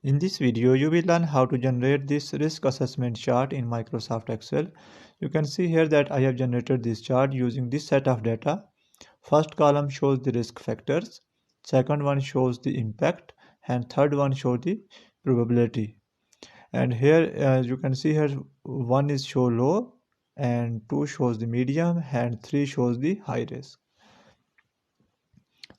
In this video, you will learn how to generate this risk assessment chart in Microsoft Excel. You can see here that I have generated this chart using this set of data. First column shows the risk factors, second one shows the impact, and third one shows the probability. And here, as you can see here, one is show low, and two shows the medium, and three shows the high risk.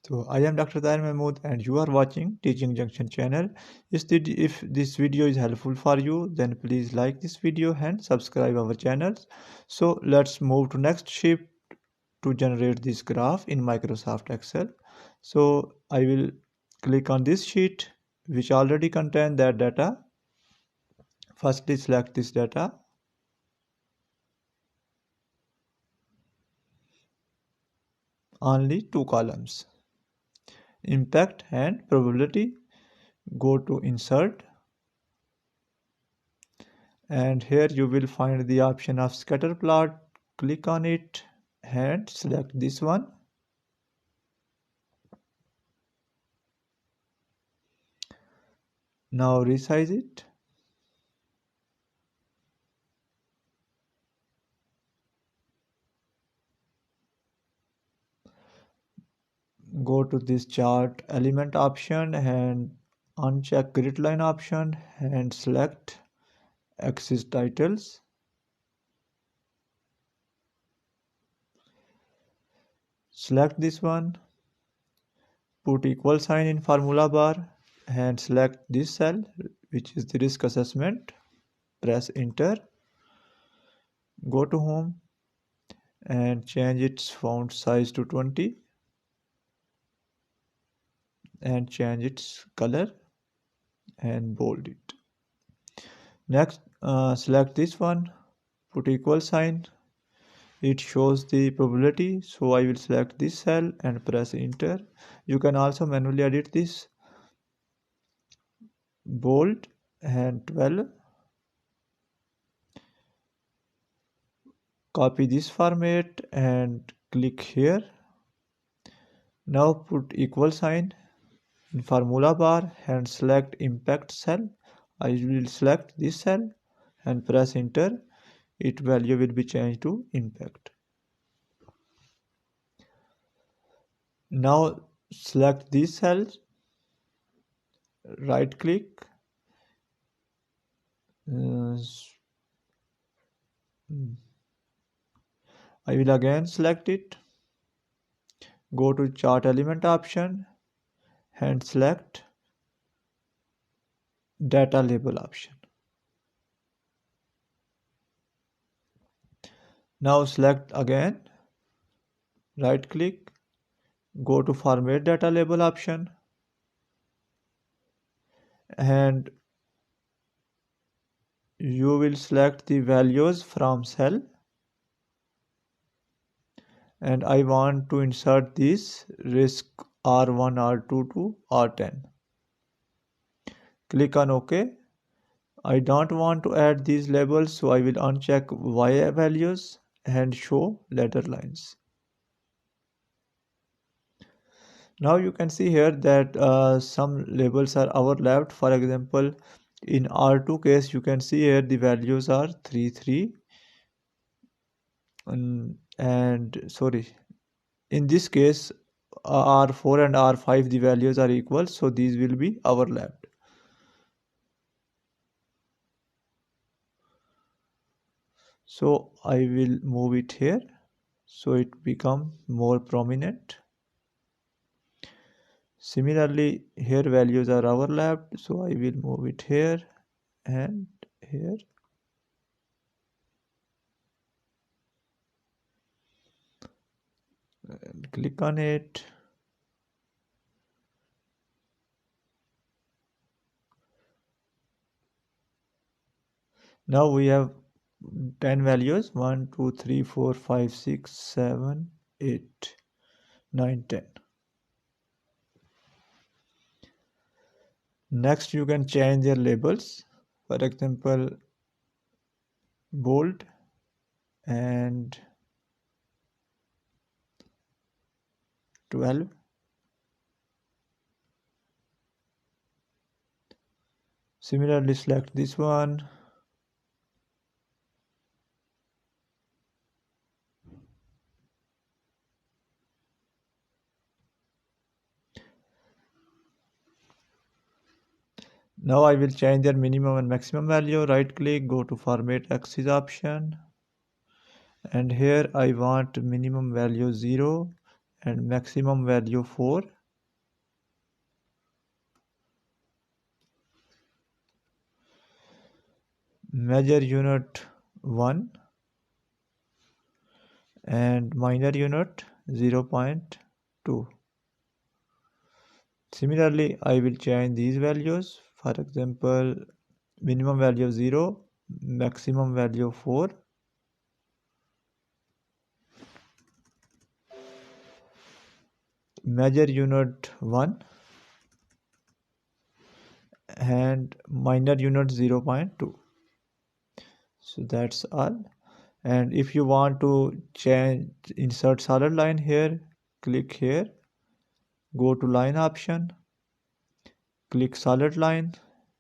So I am Dr. Tahir Mahmood and you are watching Teaching Junction channel. If this video is helpful for you, then please like this video and subscribe our channels. So let's move to next sheet to generate this graph in Microsoft Excel. So I will click on this sheet which already contain that data. Firstly select this data. Only two columns, impact and probability. Go to insert. And here you will find the option of scatter plot. Click on it and select this one. Now resize it. Go to this chart element option and uncheck grid line option and select axis titles. Select this one, put equal sign in formula bar and select this cell which is the risk assessment. Press enter. Go to home and change its font size to 20 and change its color and bold it. Next, select this one, put equal sign. It shows the probability, so I will select this cell and press enter. You can also manually edit this. Bold and 12. Copy this format and click here. Now put equal sign in formula bar and select impact cell. I will select this cell and press enter. Its value will be changed to impact. Now select these cells, right click, I will again select it, go to chart element option and select data label option. Now select again, right click, go to format data label option and you will select the values from cell, and I want to insert this risk R1, R2 to R10. Click on OK. I don't want to add these labels, so I will uncheck Y values and show ladder lines. Now you can see here that some labels are overlapped. For example, in R2 case, you can see here the values are 3, 3. And sorry, in this case, R4 and R5, the values are equal, so these will be overlapped. So I will move it here so it become more prominent. Similarly, here values are overlapped, so I will move it here and here. And click on it. Now we have 10 values, 1, 2, 3, 4, 5, 6, 7, 8, 9, 10. Next, you can change their labels. For example, bold and 12. Similarly, select this one. Now I will change their minimum and maximum value. Right click, go to format axis option, and here I want minimum value 0 and maximum value 4. Major unit 1 and minor unit 0.2. Similarly, I will change these values. For example, minimum value 0, maximum value 4. Major unit 1 and minor unit 0.2. So that's all. And if you want to change insert solid line here, click here, go to line option, click solid line,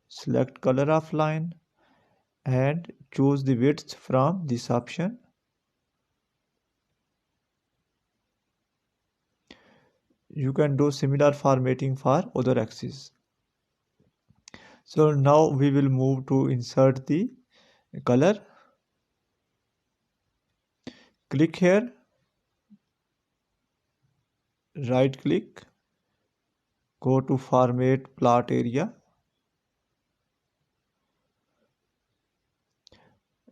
select color of line, and choose the width from this option. You can do similar formatting for other axes. So now we will move to insert the color. Click here, right click, go to format plot area,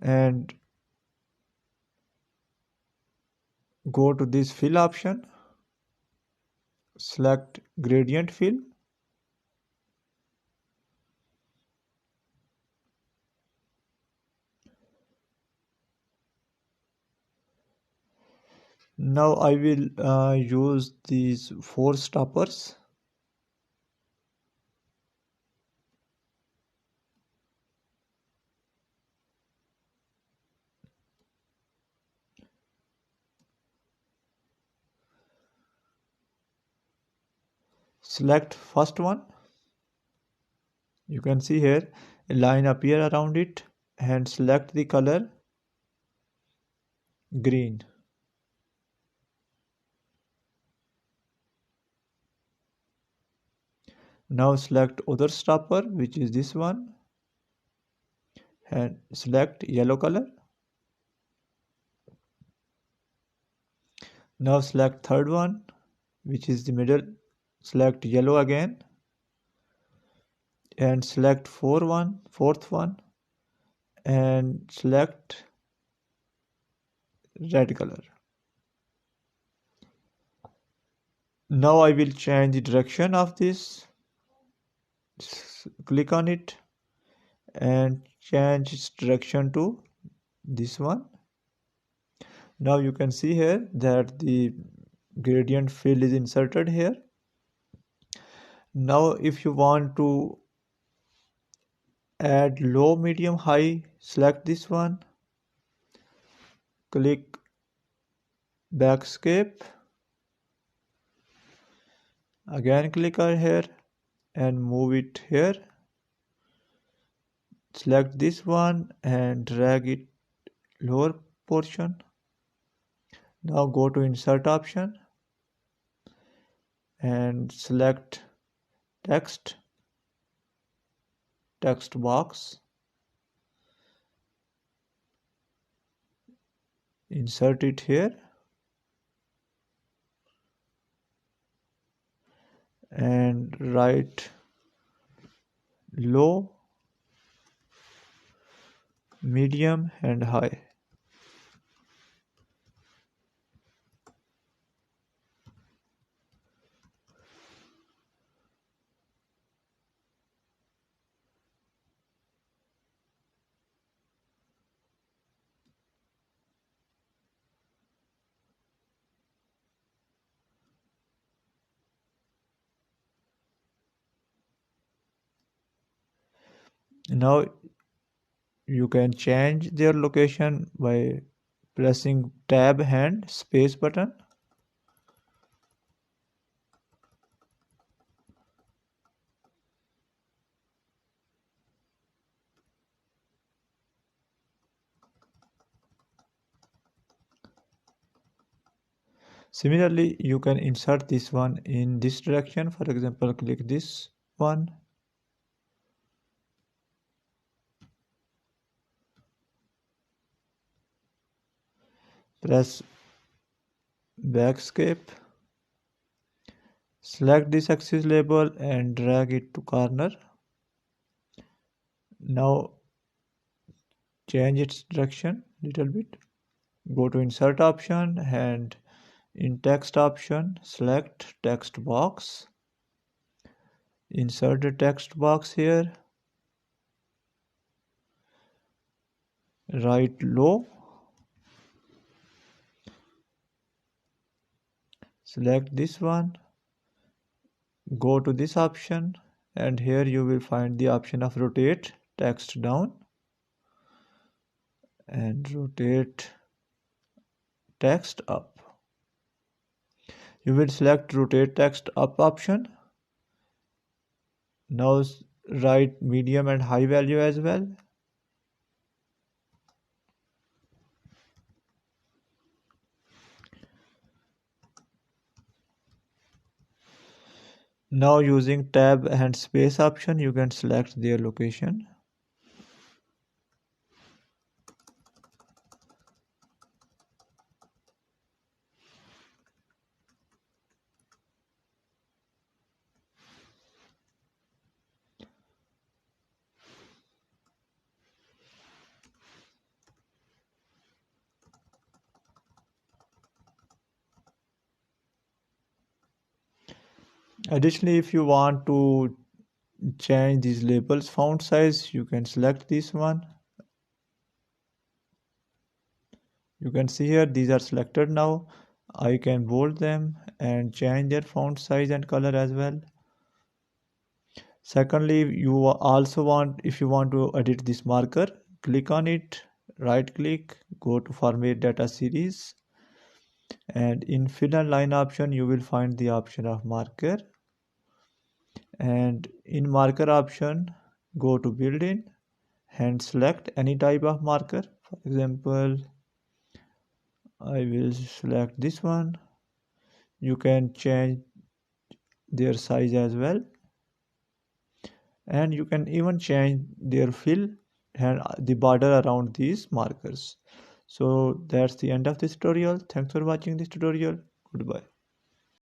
and go to this fill option, select gradient fill, now I will use these 4 stoppers. Select first one. You can see here a line appear around it, and select the color green. Now select other stopper, which is this one, and select yellow color. Now select third one, which is the middle, select yellow again, and select fourth one, and select red color. Now I will change the direction of this. Click on it and change its direction to this one. Now you can see here that the gradient fill is inserted here. Now if you want to add low, medium, high, select this one, click backscape, again click on here and move it here. Select this one and drag it lower portion. Now go to insert option and select text box, insert it here, and write low, medium and high. Now you can change their location by pressing tab and space button. Similarly, you can insert this one in this direction. For example, click this one. Press backscape. Select this axis label and drag it to corner. Now change its direction little bit. Go to insert option and in text option select text box. Insert the text box here. Write low. Select this one. Go to this option and here you will find the option of rotate text down and rotate text up. You will select rotate text up option. Now write medium and high value as well. Now using tab and space option you can select their location. Additionally, if you want to change these labels font size, you can select this one. You can see here these are selected now. I can bold them and change their font size and color as well. Secondly, if you want to edit this marker, click on it, right click, go to format data series, and in fill and line option you will find the option of marker, and in marker option go to build in and select any type of marker. For example, I will select this one. You can change their size as well, and you can even change their fill and the border around these markers. So that's the end of this tutorial. Thanks for watching this tutorial. Goodbye.